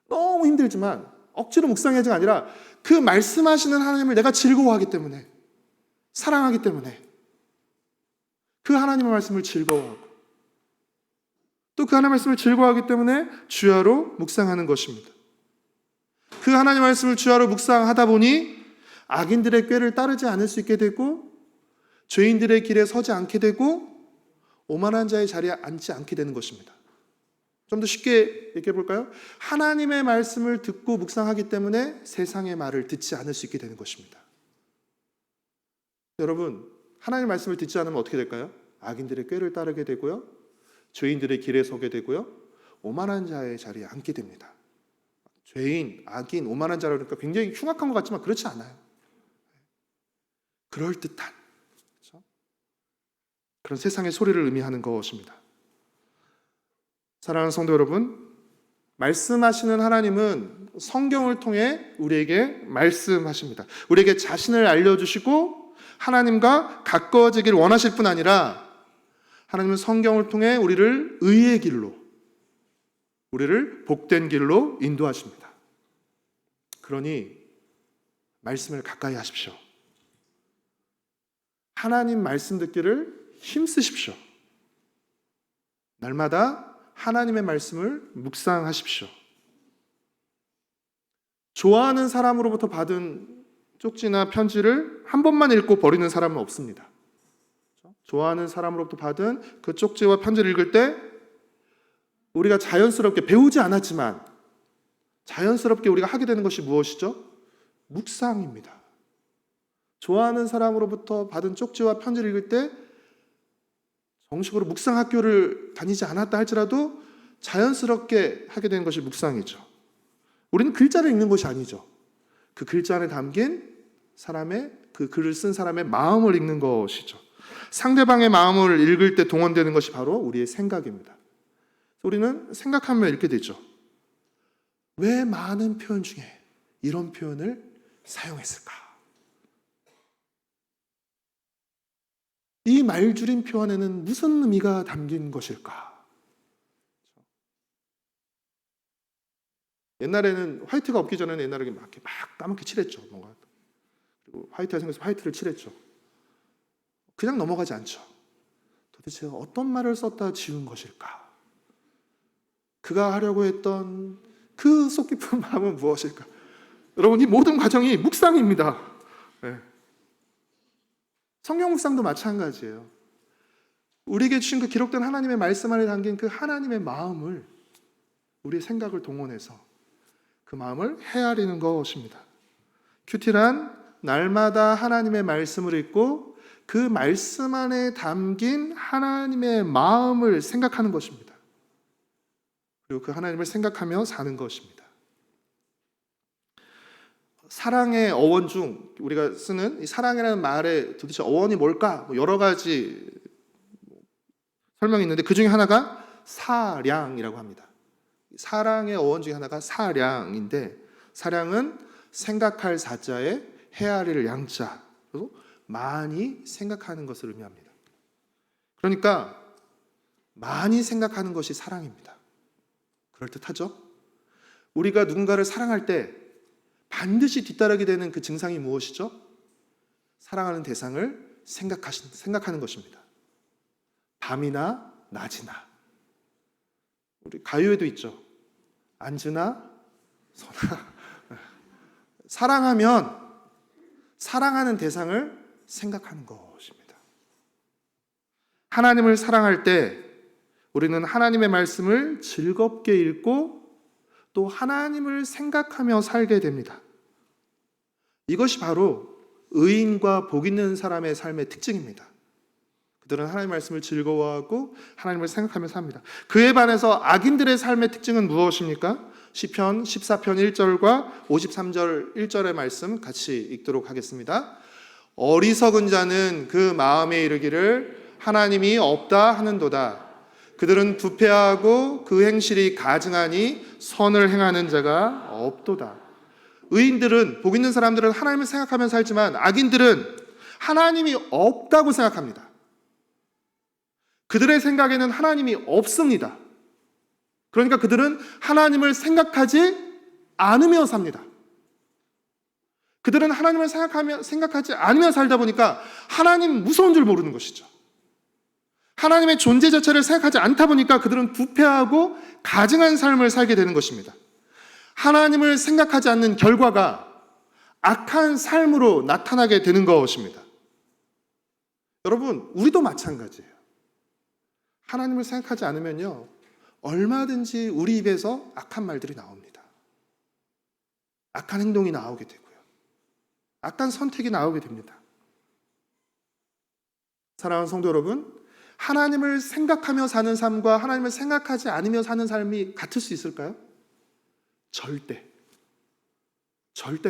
너무 힘들지만 억지로 묵상해야지가 아니라 그 말씀하시는 하나님을 내가 즐거워하기 때문에, 사랑하기 때문에 그 하나님의 말씀을 즐거워하고 또 그 하나님의 말씀을 즐거워하기 때문에 주야로 묵상하는 것입니다. 그 하나님의 말씀을 주야로 묵상하다 보니 악인들의 꾀를 따르지 않을 수 있게 되고 죄인들의 길에 서지 않게 되고 오만한 자의 자리에 앉지 않게 되는 것입니다. 좀 더 쉽게 얘기해 볼까요? 하나님의 말씀을 듣고 묵상하기 때문에 세상의 말을 듣지 않을 수 있게 되는 것입니다. 여러분, 하나님의 말씀을 듣지 않으면 어떻게 될까요? 악인들의 꾀를 따르게 되고요, 죄인들의 길에 서게 되고요, 오만한 자의 자리에 앉게 됩니다. 죄인, 악인, 오만한 자라니까 굉장히 흉악한 것 같지만 그렇지 않아요. 그럴듯한, 그렇죠? 그런 세상의 소리를 의미하는 것입니다. 사랑하는 성도 여러분, 말씀하시는 하나님은 성경을 통해 우리에게 말씀하십니다. 우리에게 자신을 알려주시고 하나님과 가까워지길 원하실 뿐 아니라 하나님은 성경을 통해 우리를 의의 길로, 우리를 복된 길로 인도하십니다. 그러니 말씀을 가까이 하십시오. 하나님 말씀 듣기를 힘쓰십시오. 날마다 하나님의 말씀을 묵상하십시오. 좋아하는 사람으로부터 받은 쪽지나 편지를 한 번만 읽고 버리는 사람은 없습니다. 좋아하는 사람으로부터 받은 그 쪽지와 편지를 읽을 때 우리가 자연스럽게 배우지 않았지만 자연스럽게 우리가 하게 되는 것이 무엇이죠? 묵상입니다. 좋아하는 사람으로부터 받은 쪽지와 편지를 읽을 때 정식으로 묵상학교를 다니지 않았다 할지라도 자연스럽게 하게 되는 것이 묵상이죠. 우리는 글자를 읽는 것이 아니죠. 그 글자 안에 담긴 사람의, 그 글을 쓴 사람의 마음을 읽는 것이죠. 상대방의 마음을 읽을 때 동원되는 것이 바로 우리의 생각입니다. 우리는 생각하며 읽게 되죠. 왜 많은 표현 중에 이런 표현을 사용했을까? 이 말줄임 표현에는 무슨 의미가 담긴 것일까? 옛날에는 화이트가 없기 전에는 옛날에 막 까맣게 칠했죠. 뭔가. 그리고 화이트가 생겨서 화이트를 칠했죠. 그냥 넘어가지 않죠. 도대체 어떤 말을 썼다 지운 것일까? 그가 하려고 했던 그 속 깊은 마음은 무엇일까? 여러분, 이 모든 과정이 묵상입니다. 네. 성경 묵상도 마찬가지예요. 우리에게 주신 그 기록된 하나님의 말씀 안에 담긴 그 하나님의 마음을 우리의 생각을 동원해서 그 마음을 헤아리는 것입니다. 큐티란 날마다 하나님의 말씀을 읽고 그 말씀 안에 담긴 하나님의 마음을 생각하는 것입니다. 그리고 그 하나님을 생각하며 사는 것입니다. 사랑의 어원 중 우리가 쓰는 이 사랑이라는 말의 도대체 어원이 뭘까? 여러 가지 설명이 있는데 그 중에 하나가 사량이라고 합니다. 사랑의 어원 중에 하나가 사량인데, 사량은 생각할 사자에 헤아릴 양자, 그리고 많이 생각하는 것을 의미합니다. 그러니까 많이 생각하는 것이 사랑입니다. 그럴듯하죠? 우리가 누군가를 사랑할 때 반드시 뒤따르게 되는 그 증상이 무엇이죠? 사랑하는 대상을 생각하는 것입니다. 밤이나 낮이나. 우리 가요에도 있죠. 앉으나 서나. 사랑하면 사랑하는 대상을 생각하는 것입니다. 하나님을 사랑할 때 우리는 하나님의 말씀을 즐겁게 읽고 또 하나님을 생각하며 살게 됩니다. 이것이 바로 의인과 복 있는 사람의 삶의 특징입니다. 그들은 하나님의 말씀을 즐거워하고 하나님을 생각하며 삽니다. 그에 반해서 악인들의 삶의 특징은 무엇입니까? 시편 14편 1절과 53절 1절의 말씀 같이 읽도록 하겠습니다. 어리석은 자는 그 마음에 이르기를 하나님이 없다 하는도다. 그들은 부패하고 그 행실이 가증하니 선을 행하는 자가 없도다. 의인들은, 복 있는 사람들은 하나님을 생각하며 살지만 악인들은 하나님이 없다고 생각합니다. 그들의 생각에는 하나님이 없습니다. 그러니까 그들은 하나님을 생각하지 않으며 삽니다. 그들은 하나님을 생각하지 않으며 살다 보니까 하나님 무서운 줄 모르는 것이죠. 하나님의 존재 자체를 생각하지 않다 보니까 그들은 부패하고 가증한 삶을 살게 되는 것입니다. 하나님을 생각하지 않는 결과가 악한 삶으로 나타나게 되는 것입니다. 여러분, 우리도 마찬가지예요. 하나님을 생각하지 않으면요, 얼마든지 우리 입에서 악한 말들이 나옵니다. 악한 행동이 나오게 되고요. 악한 선택이 나오게 됩니다. 사랑하는 성도 여러분, 하나님을 생각하며 사는 삶과 하나님을 생각하지 않으며 사는 삶이 같을 수 있을까요? 절대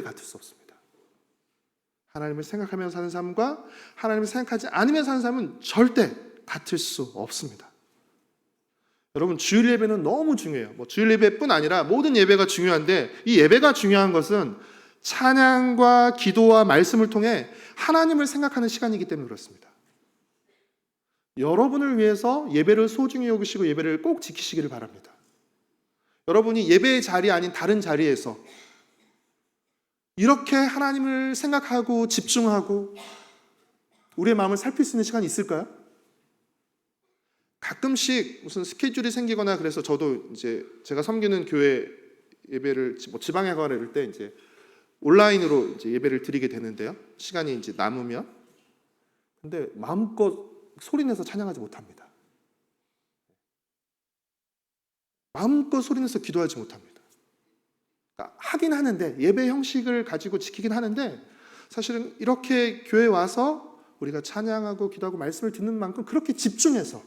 같을 수 없습니다. 하나님을 생각하며 사는 삶과 하나님을 생각하지 않으며 사는 삶은 절대 같을 수 없습니다. 여러분, 주일 예배는 너무 중요해요. 주일 예배뿐 아니라 모든 예배가 중요한데, 이 예배가 중요한 것은 찬양과 기도와 말씀을 통해 하나님을 생각하는 시간이기 때문에 그렇습니다. 여러분을 위해서 예배를 소중히 여기시고 예배를 꼭 지키시기를 바랍니다. 여러분이 예배의 자리 아닌 다른 자리에서 이렇게 하나님을 생각하고 집중하고 우리의 마음을 살필 수 있는 시간이 있을까요? 가끔씩 무슨 스케줄이 생기거나 그래서 저도 이제 제가 섬기는 교회 예배를 지방에 가거나 이럴 때 이제 온라인으로 이제 예배를 드리게 되는데요. 시간이 이제 남으면. 근데 마음껏 소리내서 찬양하지 못합니다. 마음껏 소리내서 기도하지 못합니다. 그러니까 하긴 하는데, 예배 형식을 가지고 지키긴 하는데, 사실은 이렇게 교회에 와서 우리가 찬양하고 기도하고 말씀을 듣는 만큼 그렇게 집중해서,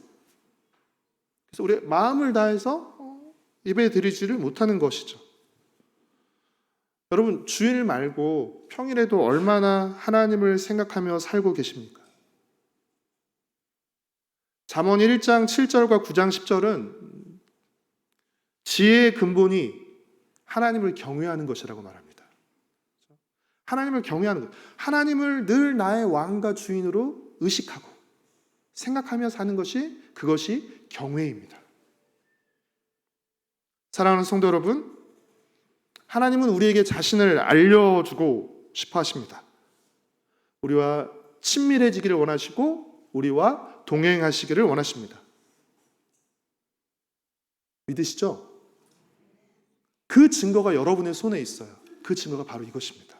그래서 우리의 마음을 다해서 예배 드리지를 못하는 것이죠. 여러분, 주일 말고 평일에도 얼마나 하나님을 생각하며 살고 계십니까? 잠언 1장 7절과 9장 10절은 지혜의 근본이 하나님을 경외하는 것이라고 말합니다. 하나님을 경외하는 것, 하나님을 늘 나의 왕과 주인으로 의식하고 생각하며 사는 것이, 그것이 경외입니다. 사랑하는 성도 여러분, 하나님은 우리에게 자신을 알려주고 싶어 하십니다. 우리와 친밀해지기를 원하시고 우리와 동행하시기를 원하십니다. 믿으시죠? 그 증거가 여러분의 손에 있어요. 그 증거가 바로 이것입니다.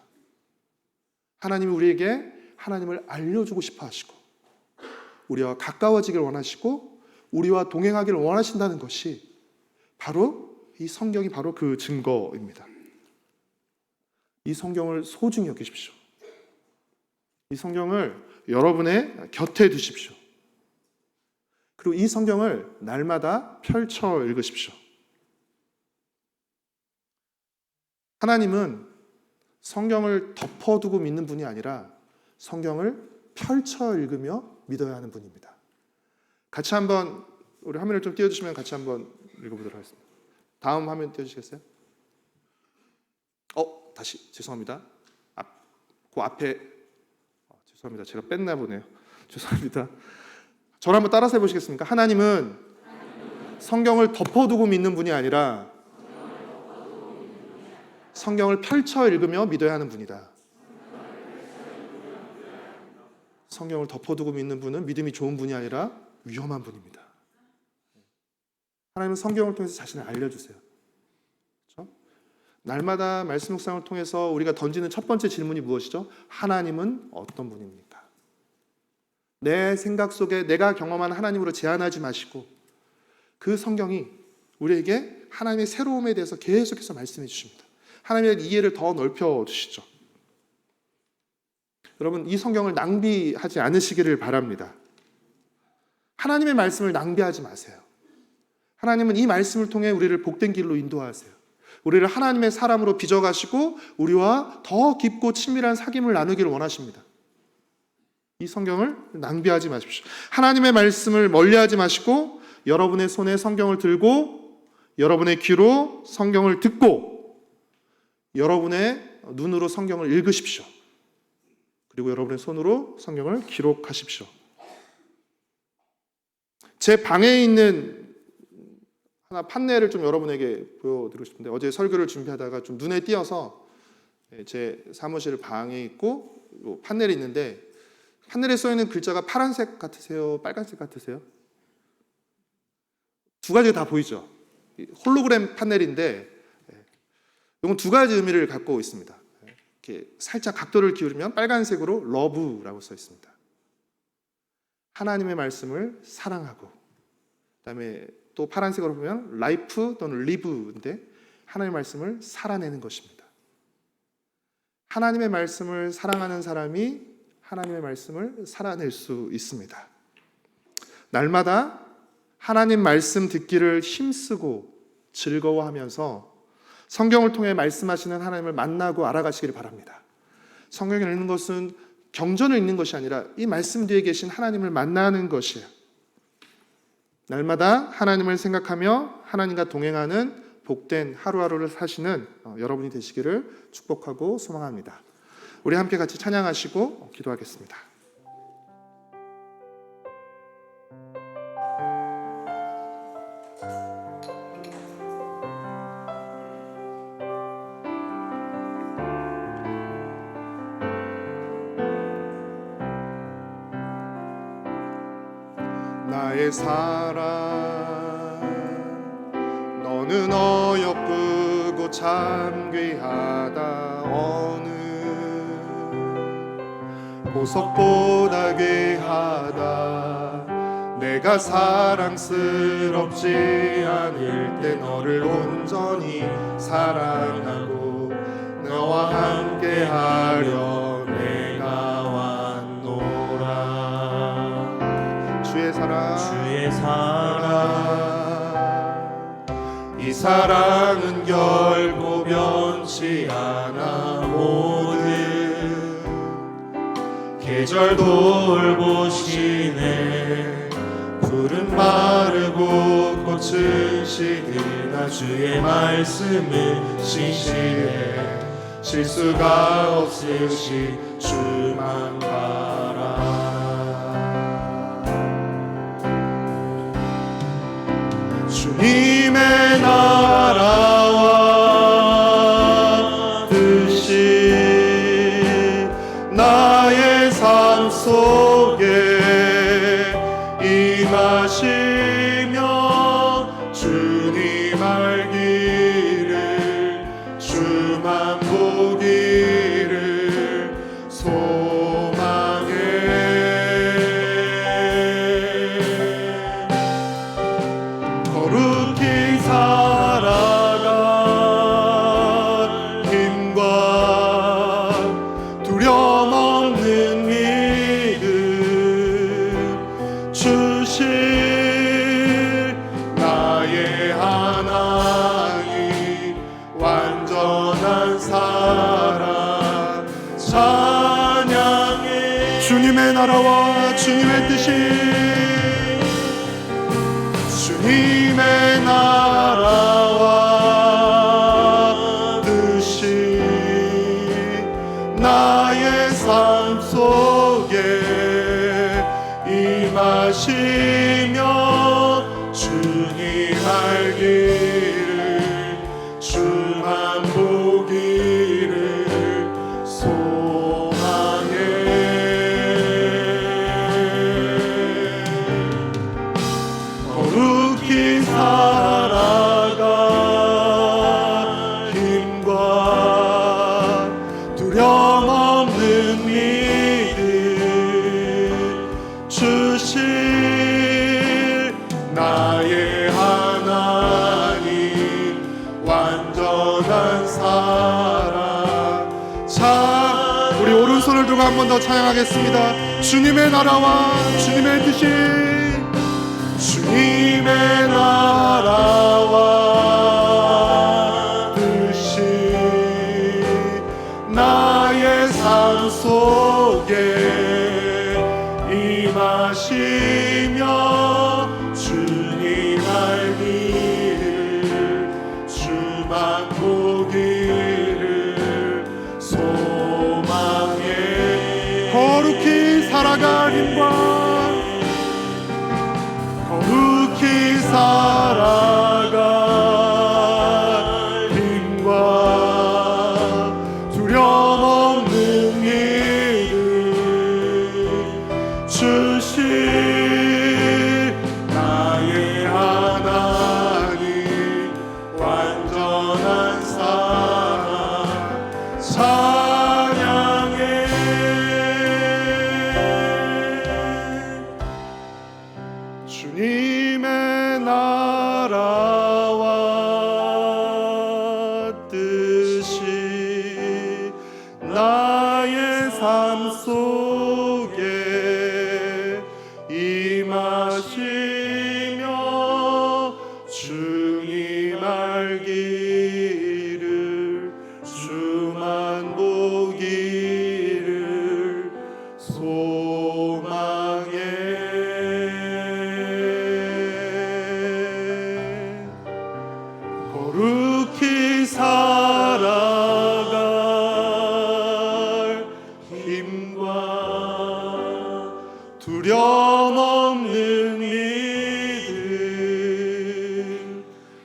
하나님이 우리에게 하나님을 알려주고 싶어 하시고 우리와 가까워지기를 원하시고 우리와 동행하기를 원하신다는 것이 바로 이 성경이 바로 그 증거입니다. 이 성경을 소중히 여기십시오. 이 성경을 여러분의 곁에 두십시오. 그리고 이 성경을 날마다 펼쳐 읽으십시오. 하나님은 성경을 덮어두고 믿는 분이 아니라 성경을 펼쳐 읽으며 믿어야 하는 분입니다. 같이 한번 우리 화면을 좀 띄워주시면 같이 한번 읽어보도록 하겠습니다. 다음 화면 띄워주시겠어요? 다시 죄송합니다. 그 앞에 죄송합니다. 제가 뺐나 보네요. 죄송합니다. 저를 한번 따라서 해보시겠습니까? 하나님은 성경을 덮어두고 믿는 분이 아니라 성경을 펼쳐 읽으며 믿어야 하는 분이다. 성경을 덮어두고 믿는 분은 믿음이 좋은 분이 아니라 위험한 분입니다. 하나님은 성경을 통해서 자신을 알려주세요. 그렇죠? 날마다 말씀 묵상을 통해서 우리가 던지는 첫 번째 질문이 무엇이죠? 하나님은 어떤 분입니까? 내 생각 속에 내가 경험한 하나님으로 제한하지 마시고 그 성경이 우리에게 하나님의 새로움에 대해서 계속해서 말씀해 주십니다. 하나님의 이해를 더 넓혀 주시죠. 여러분, 이 성경을 낭비하지 않으시기를 바랍니다. 하나님의 말씀을 낭비하지 마세요. 하나님은 이 말씀을 통해 우리를 복된 길로 인도하세요. 우리를 하나님의 사람으로 빚어가시고 우리와 더 깊고 친밀한 사귐을 나누기를 원하십니다. 이 성경을 낭비하지 마십시오. 하나님의 말씀을 멀리하지 마시고 여러분의 손에 성경을 들고 여러분의 귀로 성경을 듣고 여러분의 눈으로 성경을 읽으십시오. 그리고 여러분의 손으로 성경을 기록하십시오. 제 방에 있는 하나 판넬을 좀 여러분에게 보여드리고 싶은데, 어제 설교를 준비하다가 좀 눈에 띄어서 제 사무실 방에 있고 판넬이 있는데, 판넬에 써있는 글자가 파란색 같으세요? 빨간색 같으세요? 두 가지가 다 보이죠? 홀로그램 판넬인데 이건 두 가지 의미를 갖고 있습니다. 이렇게 살짝 각도를 기울이면 빨간색으로 러브라고 써 있습니다. 하나님의 말씀을 사랑하고, 그다음에 또 파란색으로 보면 라이프 또는 리브인데 하나님의 말씀을 살아내는 것입니다. 하나님의 말씀을 사랑하는 사람이 하나님의 말씀을 살아낼 수 있습니다. 날마다 하나님 말씀 듣기를 힘쓰고 즐거워하면서 성경을 통해 말씀하시는 하나님을 만나고 알아가시길 바랍니다. 성경을 읽는 것은 경전을 읽는 것이 아니라 이 말씀 뒤에 계신 하나님을 만나는 것이에요. 날마다 하나님을 생각하며 하나님과 동행하는 복된 하루하루를 사시는 여러분이 되시기를 축복하고 소망합니다. 우리 함께 같이 찬양하시고 기도하겠습니다. 나의 사랑 너는 어여쁘고 참 귀하다. 어느 보석보다 귀하다. 내가 사랑스럽지 않을 때 너를 온전히 사랑하고 너와 함께하려 내가 왔노라. 주의 사랑 이 사랑은 결코 변치 않아. 모든 계절 돌보시네. 푸른 마르고 꽃은 시드나 주의 말씀은 신실해. 실수가 없으시 주만 바라. 주님의 나라와 뜻이 나의 삶 속에 임하시며 주님 알기를 주만 보기를 소망해. 거룩히 살아갈 힘과 두려움 없는 믿음 주실 나의 하나님. 완전한 사랑 찬양해. 주님의 나라와 주님의 뜻이 주님의 나라와 뜻이 나의 삶 속에 임하시며 주님 알기를 주만 보기를 소망해. 거룩히 살아갈 힘과 두려움 없는 믿음 주실 나의 하나님. 완전한 사랑 우리 오른손을 들고 한 번 더 찬양하겠습니다. 주님의 나라와 주님의 뜻이 주님의 나라와 뜻이 나의 삶 속에 임하시며 주님 알기를 주만 보기를 소망해. 거룩히 살아갈 힘과 거룩히 살아갈 힘과 두려움 없는 믿음 주실 나의 하나님. 완전한 사랑 찬양해. 주님의 나라 소망에 거룩히 살아갈 힘과 두려움 없는 믿음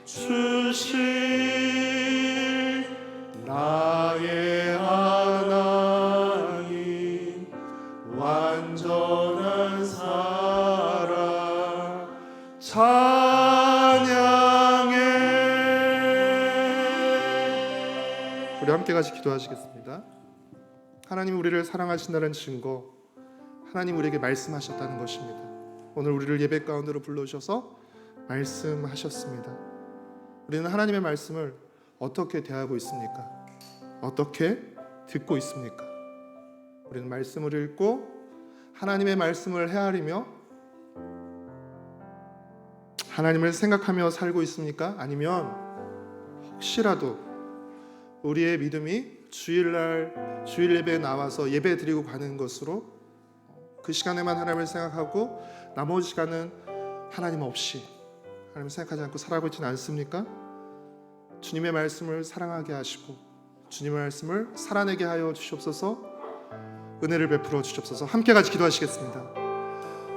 주실 나의 하나님 완전한 사랑 찬양해. 우리 함께 같이 기도하시겠습니다. 하나님 우리를 사랑하신다는 증거, 하나님 우리에게 말씀하셨다는 것입니다. 오늘 우리를 예배 가운데로 불러주셔서 말씀하셨습니다. 우리는 하나님의 말씀을 어떻게 대하고 있습니까? 어떻게 듣고 있습니까? 우리는 말씀을 읽고 하나님의 말씀을 헤아리며 하나님을 생각하며 살고 있습니까? 아니면 혹시라도 우리의 믿음이 주일날 주일 예배에 나와서 예배 드리고 가는 것으로 그 시간에만 하나님을 생각하고 나머지 시간은 하나님 없이 하나님을 생각하지 않고 살아가고 있지는 않습니까? 주님의 말씀을 사랑하게 하시고 주님의 말씀을 살아내게 하여 주시옵소서. 은혜를 베풀어 주시옵소서. 함께 같이 기도하시겠습니다.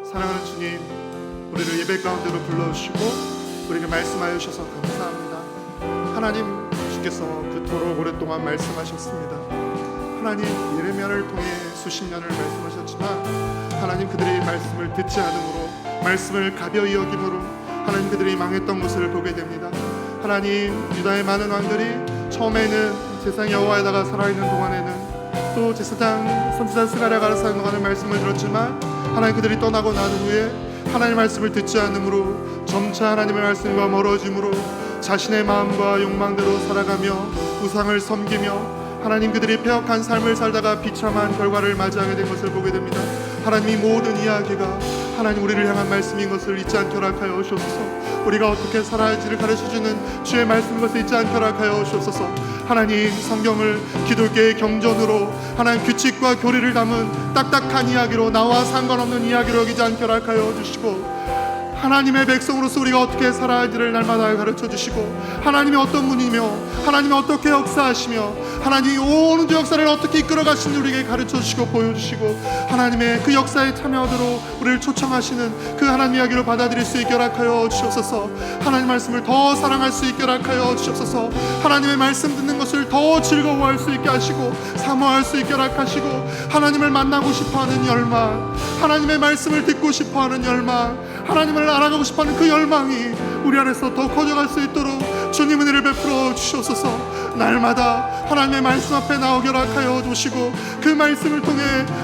사랑하는 주님, 우리를 예배 가운데로 불러주시고 우리에게 말씀하여 주셔서 감사합니다. 하나님, 주께서 그토록 오랫동안 말씀하셨습니다. 하나님, 예레미야를 통해 수십 년을 말씀하셨지만 하나님 그들의 말씀을 듣지 않으므로, 말씀을 가벼이 여김으로 하나님 그들이 망했던 것을 보게 됩니다. 하나님, 유다의 많은 왕들이 처음에는 제사장 여호와에다가 살아있는 동안에는 또 제사장 선지자 스가랴가 살아있는 동안에 말씀을 들었지만 하나님 그들이 떠나고 난 후에 하나님의 말씀을 듣지 않으므로 점차 하나님의 말씀과 멀어짐으로 자신의 마음과 욕망대로 살아가며 우상을 섬기며 하나님 그들이 패역한 삶을 살다가 비참한 결과를 맞이하게 된 것을 보게 됩니다. 하나님, 이 모든 이야기가 하나님 우리를 향한 말씀인 것을 잊지 않게 허락하여 주옵소서. 우리가 어떻게 살아야 할지를 가르쳐주는 주의 말씀인 것을 잊지 않게 허락하여 주옵소서. 하나님, 성경을 기독교의 경전으로 하나님 규칙과 교리를 담은 딱딱한 이야기로, 나와 상관없는 이야기로 여기지 않게 허락하여 주시고 하나님의 백성으로서 우리가 어떻게 살아야 할지를 날마다 가르쳐 주시고 하나님이 어떤 분이며 하나님이 어떻게 역사하시며 하나님이 온 역사를 어떻게 이끌어 가시는지 우리에게 가르쳐 주시고 보여주시고 하나님의 그 역사에 참여하도록 우리를 초청하시는 그 하나님 이야기를 받아들일 수 있게 허락하여 주옵소서. 하나님 말씀을 더 사랑할 수 있게 허락하여 주옵소서. 하나님의 말씀 듣는 것을 더 즐거워할 수 있게 하시고 사모할 수 있게 허락하시고 하나님을 만나고 싶어하는 열망, 하나님의 말씀을 듣고 싶어하는 열망, 하나님을 알아가고 싶어하는 그 열망이 우리 안에서 더 커져갈 수 있도록 주님 은혜를 베풀어 주시옵소서. 날마다 하나님의 말씀 앞에 나오게 허락하여 주시고 그 말씀을 통해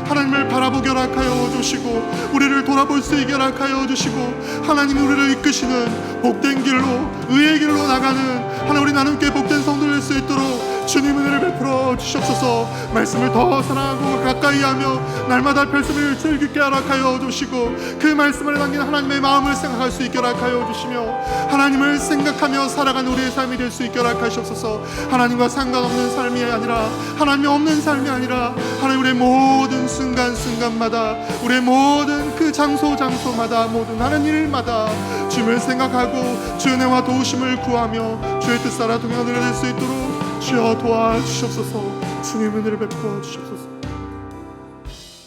하나님을 바라보게 허락하여 주시고 우리를 돌아볼 수 있게 허락하여 주시고 하나님이 우리를 이끄시는 복된 길로, 의의 길로 나가는 하나님, 우리 나눔께 복된 성도 될 수 있도록 주님 은혜를 베풀어 주시옵소서. 말씀을 더 사랑하고 가까이 하며 날마다 말씀을 즐겁게 허락하여 주시고 그 말씀을 담긴 하나님의 마음을 생각할 수 있게 허락하여 주시며 하나님을 생각하며 살아가는 우리의 삶이 될 수 있게 허락하시옵소서. 하나님과 상관없는 삶이 아니라, 하나님이 없는 삶이 아니라 하나님 우리의 모든 순간순간마다, 우리의 모든 그 장소마다, 모든 하는 일마다 주님을 생각하고 주의 은혜와 도우심을 구하며 주의 뜻 따라 동행하는 우리가 될 수 있도록 주여 도와주시옵소서. 주님 은혜를 베풀어 주시옵소서.